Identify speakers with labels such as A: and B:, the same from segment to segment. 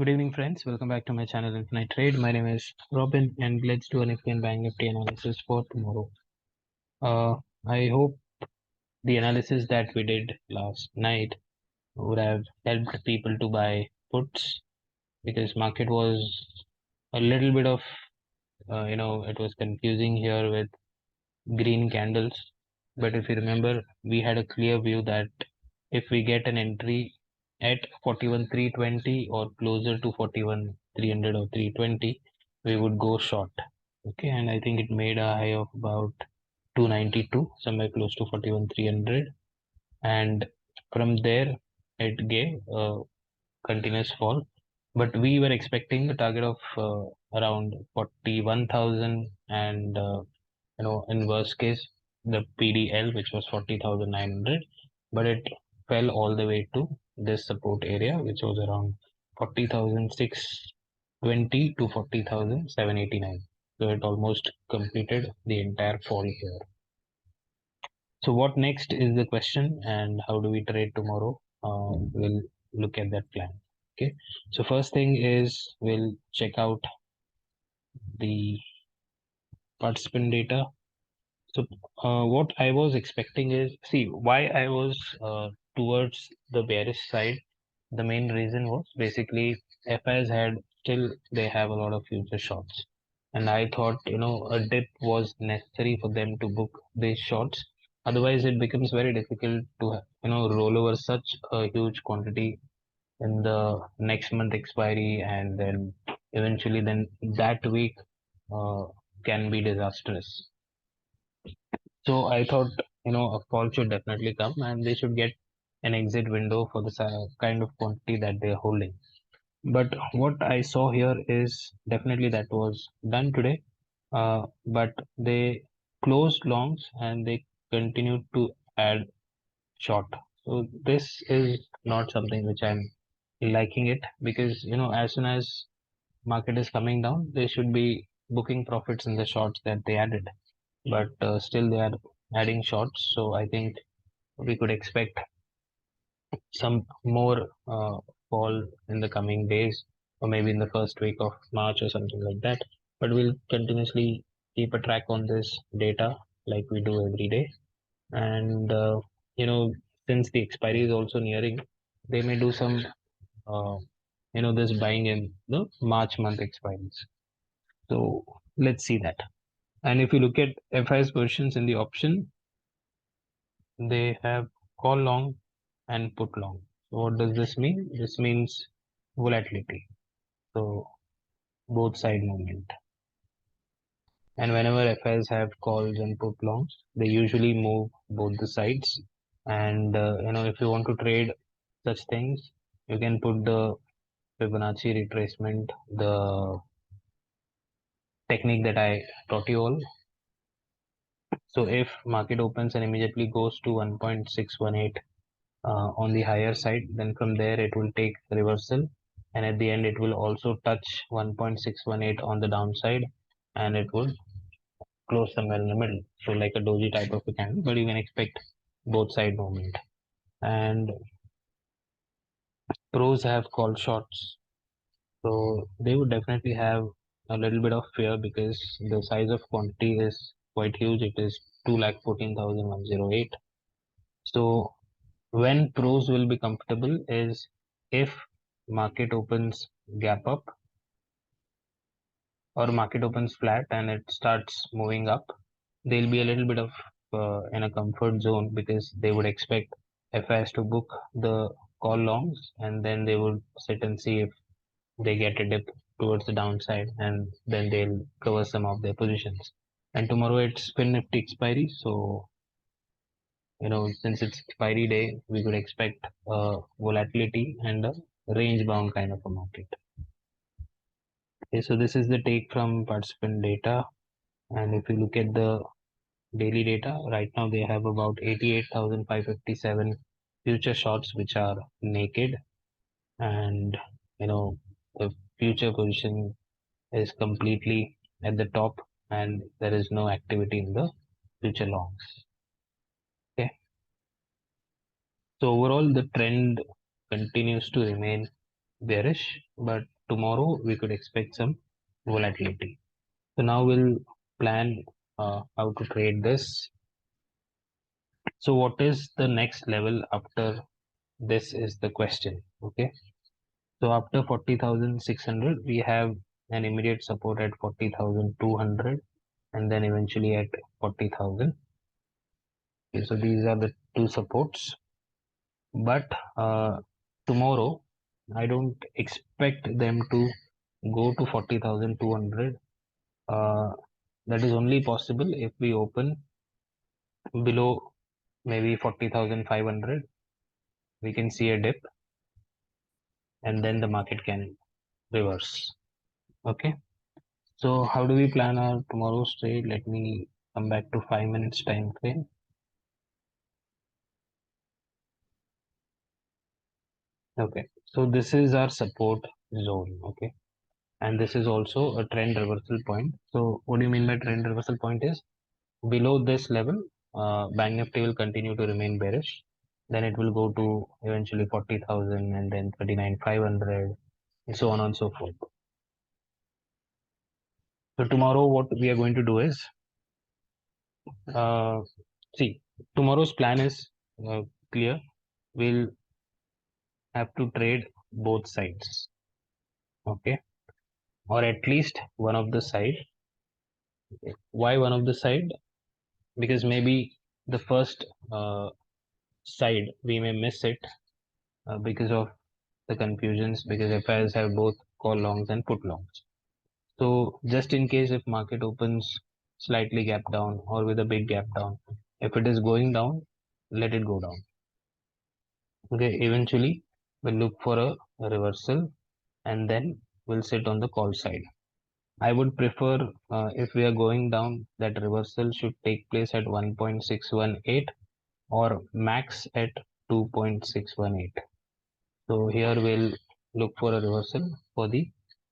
A: Good evening, friends. Welcome back to my channel Infinite Trade. My name is Robin, and let's do a Nifty and Bank Nifty analysis for tomorrow. I hope the analysis that we did last night would have helped people to buy puts because market was a little bit of, it was confusing here with green candles. But if you remember, we had a clear view that if we get an entry at 41,320 or closer to 41,300 or 320, we would go short. Okay, and I think it made a high of about 292, somewhere close to 41,300, and from there it gave a continuous fall. But we were expecting a target of around 41,000, and in worst case the PDL, which was 40,900, but it fell all the way to this support area, which was around 40,620 to 40,789. So it almost completed the entire fall here. So what next is the question, and how do we trade tomorrow? We'll look at that plan. Okay, so first thing is we'll check out the participant data. So what I was expecting is, see, why I was towards the bearish side. The main reason was basically FIs had still they have a lot of future shorts, and I thought a dip was necessary for them to book these shorts. Otherwise, it becomes very difficult to roll over such a huge quantity in the next month expiry, and then eventually then that week uh, can be disastrous. So I thought, a fall should definitely come and they should get an exit window for the kind of quantity that they're holding. But what I saw here is definitely that was done today. But they closed longs and they continued to add short. So this is not something which I'm liking it, because, as soon as market is coming down, they should be booking profits in the shorts that they added, but still they are adding shorts. So I think we could expect some more fall in the coming days, or maybe in the first week of March or something like that. But we'll continuously keep a track on this data like we do every day. And since the expiry is also nearing, they may do some this buying in the March month expiries. So let's see that. And if you look at FI's positions in the option, they have call long and put long. So what does this mean? This means volatility. So both side movement. And whenever FIs have calls and put longs, they usually move both the sides. And if you want to trade such things, you can put the Fibonacci retracement, the technique that I taught you all. So if market opens and immediately goes to 1.618 on the higher side, then from there it will take reversal, and at the end it will also touch 1.618 on the downside, and it would close somewhere in the middle. So like a doji type of a candle, but you can expect both side movement. And pros have called shorts, so they would definitely have a little bit of fear because the size of quantity is quite huge. It is 2,14,108. So when pros will be comfortable is if market opens gap up or market opens flat and it starts moving up, they'll be a little bit of in a comfort zone, because they would expect FIs to book the call longs, and then they would sit and see if they get a dip towards the downside, and then they'll cover some of their positions. And tomorrow it's Fin Nifty expiry, so since it's expiry day, we could expect volatility and a range bound kind of a market. Okay, so this is the take from participant data. And if you look at the daily data, right now they have about 88,557 future shorts which are naked, and the future position is completely at the top, and there is no activity in the future longs. Okay, so overall the trend continues to remain bearish, but tomorrow we could expect some volatility. So now we'll plan how to trade this. So what is the next level after this is the question. Okay. So after 40,600, we have an immediate support at 40,200 and then eventually at 40,000. Okay, so these are the two supports. But tomorrow, I don't expect them to go to 40,200. That is only possible if we open below maybe 40,500. We can see a dip and then the market can reverse. Okay. So how do we plan our tomorrow's trade? Let me come back to 5 minutes time frame. Okay, so this is our support zone. Okay, and this is also a trend reversal point. So what do you mean by trend reversal point is below this level, Bank Nifty will continue to remain bearish. Then it will go to eventually 40,000 and then 39,500 and so on and so forth. So tomorrow what we are going to do is, see, tomorrow's plan is clear. We'll have to trade both sides. Okay, or at least one of the side. Why one of the side? Because maybe the first side we may miss it because of the confusions, because FIs have both call longs and put longs. So just in case if market opens slightly gap down or with a big gap down, if it is going down, let it go down. Okay, eventually we'll look for a reversal and then we'll sit on the call side. I would prefer if we are going down, that reversal should take place at 1.618 or max at 2.618. So here we'll look for a reversal for the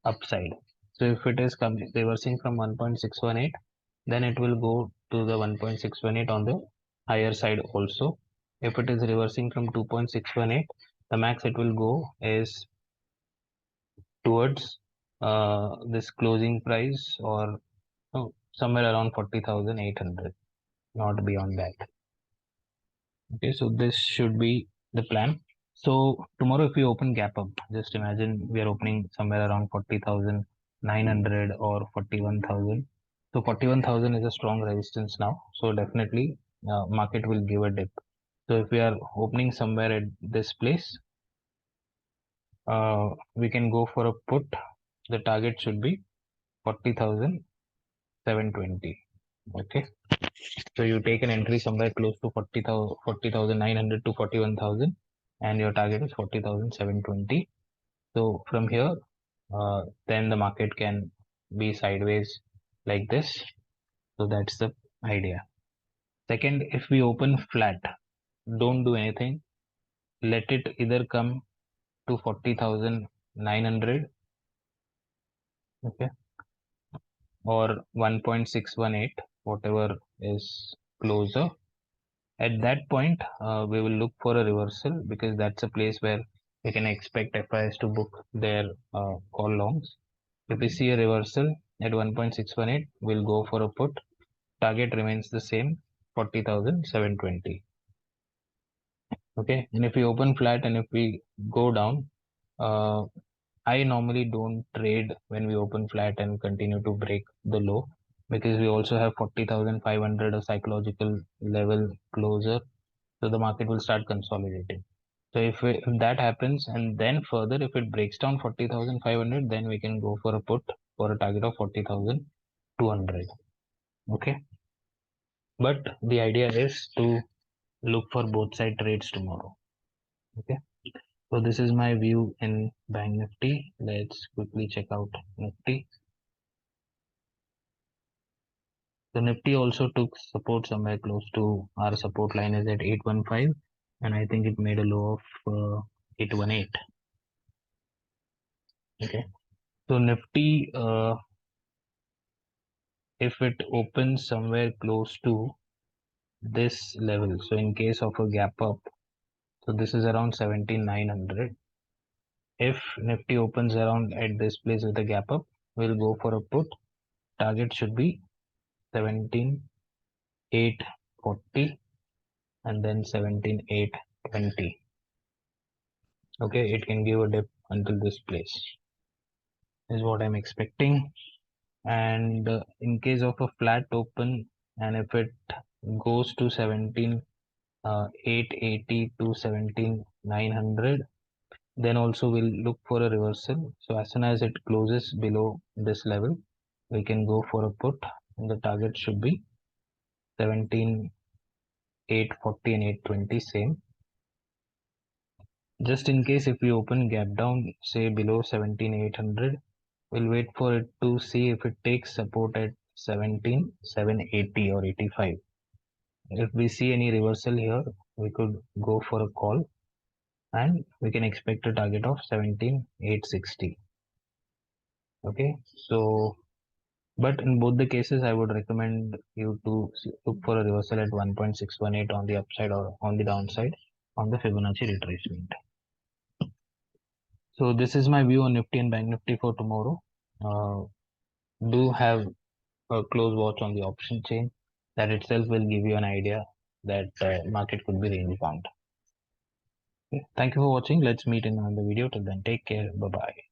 A: upside. So if it is reversing from 1.618, then it will go to the 1.618 on the higher side also. If it is reversing from 2.618, the max it will go is towards this closing price or somewhere around 40,800, not beyond that. Okay, so this should be the plan. So tomorrow if we open gap up, just imagine we are opening somewhere around 40,900 or 41,000. So 41,000 is a strong resistance now. So definitely market will give a dip. So if we are opening somewhere at this place, we can go for a put. The target should be 40,720. Okay. So you take an entry somewhere close to 40,900 to 41,000 and your target is 40,720. So from here, then the market can be sideways like this. So that's the idea. Second, if we open flat, don't do anything. Let it either come to 40,900, okay, or 1.618, whatever is closer. At that point, we will look for a reversal because that's a place where we can expect FIs to book their call longs. If we see a reversal at 1.618, we'll go for a put. Target remains the same, 40,720. Okay, and if we open flat and if we go down, I normally don't trade when we open flat and continue to break the low because we also have 40,500 a psychological level closer. So the market will start consolidating. So if that happens and then further if it breaks down 40,500, then we can go for a put for a target of 40,200. Okay, but the idea is to look for both side trades tomorrow. Okay, so this is my view in Bank Nifty. Let's quickly check out Nifty. So Nifty also took support somewhere close to our support line is at 815 and I think it made a low of 818. Okay, so Nifty if it opens somewhere close to this level, so in case of a gap up, so this is around 17,900. If Nifty opens around at this place with a gap up, we'll go for a put. Target should be 17,840 and then 17,820. Okay, it can give a dip until this place is what I'm expecting. And in case of a flat open, and if it goes to 17,880 to 17,900, then also we'll look for a reversal. So as soon as it closes below this level, we can go for a put, and the target should be 17,840 and 820 same. Just in case if we open gap down, say below 17,800, we'll wait for it to see if it takes support at 17,780 or 85. If we see any reversal here, we could go for a call and we can expect a target of 17,860. Okay, so but in both the cases, I would recommend you to look for a reversal at 1.618 on the upside or on the downside on the Fibonacci retracement. So this is my view on Nifty and Bank Nifty for tomorrow. Do have a close watch on the option chain. That itself will give you an idea that market could be range bound. Okay. Thank you for watching. Let's meet in another video. Till then, take care. Bye bye.